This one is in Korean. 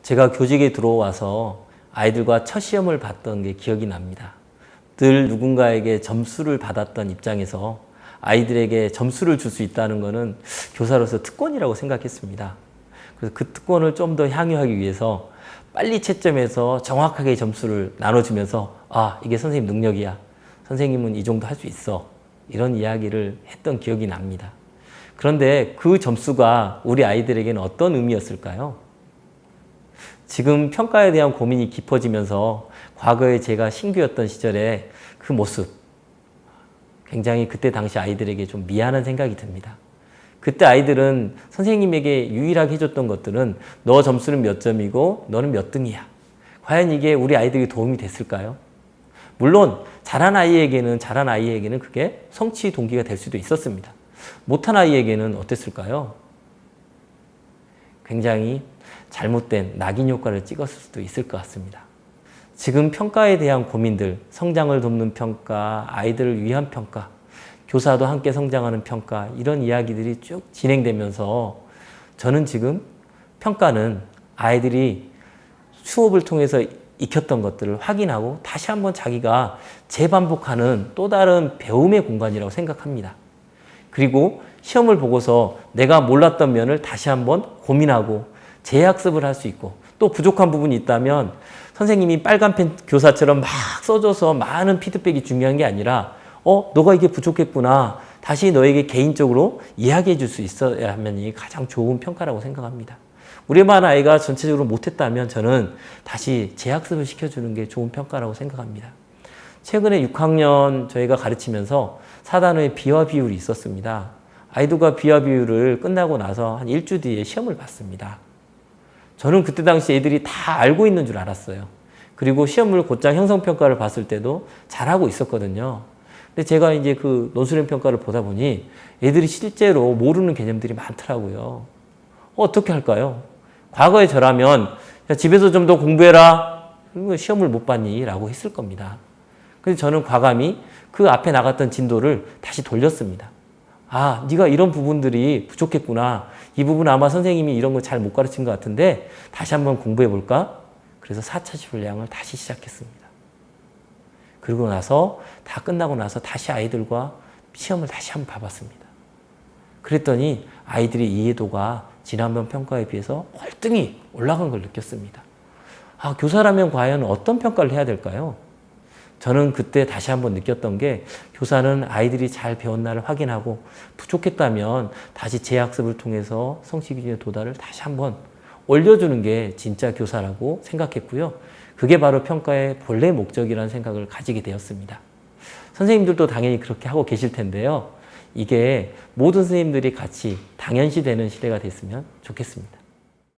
제가 교직에 들어와서 아이들과 첫 시험을 봤던 게 기억이 납니다. 늘 누군가에게 점수를 받았던 입장에서 아이들에게 점수를 줄 수 있다는 것은 교사로서 특권이라고 생각했습니다. 그래서 그 특권을 좀 더 향유하기 위해서 빨리 채점해서 정확하게 점수를 나눠주면서 아, 이게 선생님 능력이야. 선생님은 이 정도 할 수 있어. 이런 이야기를 했던 기억이 납니다. 그런데 그 점수가 우리 아이들에게는 어떤 의미였을까요? 지금 평가에 대한 고민이 깊어지면서 과거에 제가 신규였던 시절에 그 모습, 굉장히 그때 당시 아이들에게 좀 미안한 생각이 듭니다. 그때 아이들은 선생님에게 유일하게 해줬던 것들은 너 점수는 몇 점이고 너는 몇 등이야. 과연 이게 우리 아이들에게 도움이 됐을까요? 물론 잘한 아이에게는 그게 성취 동기가 될 수도 있었습니다. 못한 아이에게는 어땠을까요? 굉장히 잘못된 낙인 효과를 찍었을 수도 있을 것 같습니다. 지금 평가에 대한 고민들, 성장을 돕는 평가, 아이들을 위한 평가, 교사도 함께 성장하는 평가, 이런 이야기들이 쭉 진행되면서 저는 지금 평가는 아이들이 수업을 통해서 익혔던 것들을 확인하고 다시 한번 자기가 재반복하는 또 다른 배움의 공간이라고 생각합니다. 그리고 시험을 보고서 내가 몰랐던 면을 다시 한번 고민하고 재학습을 할 수 있고 또 부족한 부분이 있다면 선생님이 빨간펜 교사처럼 막 써줘서 많은 피드백이 중요한 게 아니라 너가 이게 부족했구나. 다시 너에게 개인적으로 이야기해 줄 수 있어야 하면 가장 좋은 평가라고 생각합니다. 우리 반 아이가 전체적으로 못했다면 저는 다시 재학습을 시켜주는 게 좋은 평가라고 생각합니다. 최근에 6학년 저희가 가르치면서 4단원의 비화 비율이 있었습니다. 아이들과 비화 비율을 끝나고 나서 한 일주 뒤에 시험을 봤습니다. 저는 그때 당시 애들이 다 알고 있는 줄 알았어요. 그리고 시험을 곧장 형성평가를 봤을 때도 잘하고 있었거든요. 근데 제가 이제 그 논술형 평가를 보다 보니 애들이 실제로 모르는 개념들이 많더라고요. 어떻게 할까요? 과거에 저라면 야, 집에서 좀 더 공부해라. 시험을 못 봤니? 라고 했을 겁니다. 그래서 저는 과감히 그 앞에 나갔던 진도를 다시 돌렸습니다. 아, 네가 이런 부분들이 부족했구나. 이 부분 아마 선생님이 이런 거 잘 못 가르친 것 같은데 다시 한번 공부해 볼까? 그래서 4차 분량을 다시 시작했습니다. 그리고 나서 다 끝나고 나서 다시 아이들과 시험을 다시 한번 봐봤습니다. 그랬더니 아이들의 이해도가 지난번 평가에 비해서 월등히 올라간 걸 느꼈습니다. 아, 교사라면 과연 어떤 평가를 해야 될까요? 저는 그때 다시 한번 느꼈던 게 교사는 아이들이 잘 배웠나를 확인하고 부족했다면 다시 재학습을 통해서 성취 기준의 도달을 다시 한번 올려주는 게 진짜 교사라고 생각했고요. 그게 바로 평가의 본래 목적이라는 생각을 가지게 되었습니다. 선생님들도 당연히 그렇게 하고 계실 텐데요. 이게 모든 선생님들이 같이 당연시 되는 시대가 됐으면 좋겠습니다.